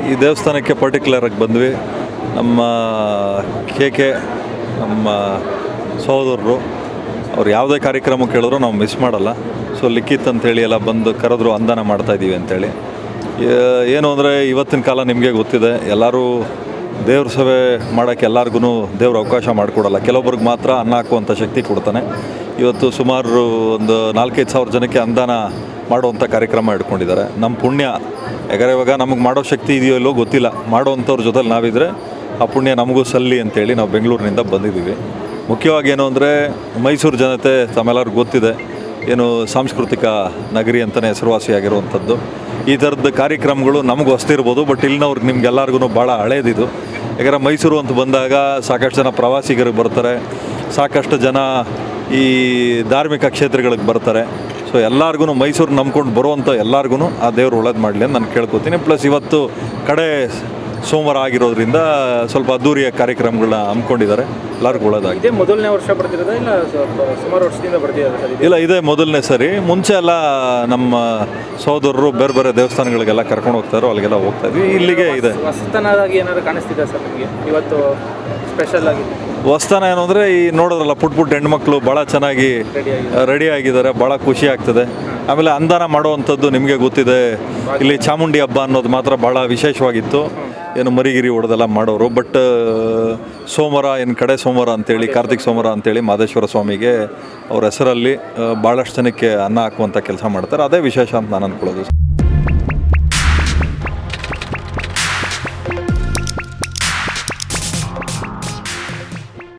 ಈ ದೇವಸ್ಥಾನಕ್ಕೆ ಪರ್ಟಿಕ್ಯುಲರಾಗಿ ಬಂದ್ವಿ. ನಮ್ಮ ಕೆ ನಮ್ಮ ಸಹೋದರರು ಅವ್ರು ಯಾವುದೇ ಕಾರ್ಯಕ್ರಮ ಕೇಳಿದ್ರು ನಾವು ಮಿಸ್ ಮಾಡಲ್ಲ. ಸೊ ಲಿಖಿತ್ ಅಂತೇಳಿ ಎಲ್ಲ ಬಂದು ಕರೆದ್ರು, ಅನುದಾನ ಮಾಡ್ತಾಯಿದ್ದೀವಿ ಅಂತೇಳಿ. ಏನು ಅಂದರೆ ಇವತ್ತಿನ ಕಾಲ ನಿಮಗೆ ಗೊತ್ತಿದೆ, ಎಲ್ಲರೂ ದೇವ್ರ ಸೇವೆ ಮಾಡೋಕ್ಕೆ ಎಲ್ಲರಿಗೂ ದೇವ್ರ ಅವಕಾಶ ಮಾಡಿಕೊಡಲ್ಲ. ಕೆಲವೊಬ್ರಿಗೆ ಮಾತ್ರ ಅನ್ನ ಹಾಕುವಂಥ ಶಕ್ತಿ ಕೊಡ್ತಾನೆ. ಇವತ್ತು ಸುಮಾರು ಒಂದು 4-5 ಸಾವಿರ ಜನಕ್ಕೆ ಅನುದಾನ ಮಾಡುವಂಥ ಕಾರ್ಯಕ್ರಮ ಇಟ್ಕೊಂಡಿದ್ದಾರೆ. ನಮ್ಮ ಪುಣ್ಯ, ಯಾಕಂದರೆ ಇವಾಗ ನಮಗೆ ಮಾಡೋ ಶಕ್ತಿ ಇದೆಯೋ ಇಲ್ಲೋ ಗೊತ್ತಿಲ್ಲ, ಮಾಡೋವಂಥವ್ರ ಜೊತೆಲಿ ನಾವಿದ್ದರೆ ಆ ಪುಣ್ಯ ನಮಗೂ ಸಲ್ಲಿ ಅಂತೇಳಿ ನಾವು ಬೆಂಗಳೂರಿನಿಂದ ಬಂದಿದ್ದೀವಿ. ಮುಖ್ಯವಾಗಿ ಏನು ಅಂದರೆ ಮೈಸೂರು ಜನತೆ ತಮ್ಮೆಲ್ಲರಿಗೂ ಗೊತ್ತಿದೆ, ಏನು ಸಾಂಸ್ಕೃತಿಕ ನಗರಿ ಅಂತಲೇ ಹೆಸರುವಾಸಿಯಾಗಿರುವಂಥದ್ದು. ಈ ಥರದ ಕಾರ್ಯಕ್ರಮಗಳು ನಮಗೆ ಹೊಸ್ತಿರ್ಬೋದು, ಬಟ್ ಇಲ್ಲಿನವ್ರಿಗೆ ನಿಮ್ಗೆಲ್ಲರಿಗೂ ಭಾಳ ಹಳೇದಿದು. ಯಾಕಂದರೆ ಮೈಸೂರು ಅಂತ ಬಂದಾಗ ಸಾಕಷ್ಟು ಜನ ಪ್ರವಾಸಿಗರು ಬರ್ತಾರೆ, ಸಾಕಷ್ಟು ಜನ ಈ ಧಾರ್ಮಿಕ ಕ್ಷೇತ್ರಗಳಿಗೆ ಬರ್ತಾರೆ. ಸೊ ಎಲ್ಲರಿಗೂ ಮೈಸೂರು ನಂಬ್ಕೊಂಡು ಬರುವಂಥ ಎಲ್ಲರಿಗೂ ಆ ದೇವ್ರು ಒಳ್ಳೇದು ಮಾಡಲಿ ಅಂತ ನಾನು ಕೇಳ್ಕೊತೀನಿ. ಪ್ಲಸ್ ಇವತ್ತು ಕಡೆ ಸೋಮವಾರ ಆಗಿರೋದ್ರಿಂದ ಸ್ವಲ್ಪ ಅದ್ದೂರಿಯ ಕಾರ್ಯಕ್ರಮಗಳನ್ನ ಹಮ್ಮಿಕೊಂಡಿದ್ದಾರೆ. ಎಲ್ಲರಿಗೂ ಒಳ್ಳೇದಾಗಿದೆ. ಮೊದಲನೇ ವರ್ಷ ಬರ್ತಿರೋದ ಇಲ್ಲ ಸುಮಾರು ವರ್ಷದಿಂದ ಬರ್ತಿದ್ದಾರೆ ಸರ್? ಇಲ್ಲ, ಇದೇ ಮೊದಲನೇ ಸರಿ. ಮುಂಚೆ ಎಲ್ಲ ನಮ್ಮ ಸಹೋದರರು ಬೇರೆ ಬೇರೆ ದೇವಸ್ಥಾನಗಳಿಗೆಲ್ಲ ಕರ್ಕೊಂಡು ಹೋಗ್ತಾರೋ ಅಲ್ಲಿಗೆಲ್ಲ ಹೋಗ್ತಾ ಇದ್ವಿ. ಇಲ್ಲಿಗೆ ಇದೆ. ಹೊಸತನದಾಗಿ ಏನಾದ್ರು ಕಾಣಿಸ್ತಿದೆ ಸರ್ ನಿಮಗೆ ಇವತ್ತು ಸ್ಪೆಷಲ್ ಆಗಿ? ಹೊಸತನ ಏನು ಅಂದರೆ ಈ ನೋಡೋದ್ರಲ್ಲ, ಪುಟ್ಟ ಹೆಣ್ಮಕ್ಳು ಭಾಳ ಚೆನ್ನಾಗಿ ರೆಡಿ ಆಗಿದ್ದಾರೆ, ಭಾಳ ಖುಷಿ ಆಗ್ತದೆ. ಆಮೇಲೆ ಅನುದಾನ ಮಾಡುವಂಥದ್ದು ನಿಮಗೆ ಗೊತ್ತಿದೆ, ಇಲ್ಲಿ ಚಾಮುಂಡಿ ಹಬ್ಬ ಅನ್ನೋದು ಮಾತ್ರ ಭಾಳ ವಿಶೇಷವಾಗಿತ್ತು. ಏನು ಮರಿಗಿರಿ ಹೊಡೆದೆಲ್ಲ ಮಾಡೋರು. ಬಟ್ ಸೋಮವಾರ ಏನು ಕಡೆ ಸೋಮವಾರ ಅಂತೇಳಿ, ಕಾರ್ತಿಕ್ ಸೋಮವಾರ ಅಂತೇಳಿ ಮಾದೇಶ್ವರ ಸ್ವಾಮಿಗೆ ಅವ್ರ ಹೆಸರಲ್ಲಿ ಭಾಳಷ್ಟು ಜನಕ್ಕೆ ಅನ್ನ ಹಾಕುವಂಥ ಕೆಲಸ ಮಾಡ್ತಾರೆ. ಅದೇ ವಿಶೇಷ ಅಂತ ನಾನು ಅಂದ್ಕೊಳ್ಳೋದು.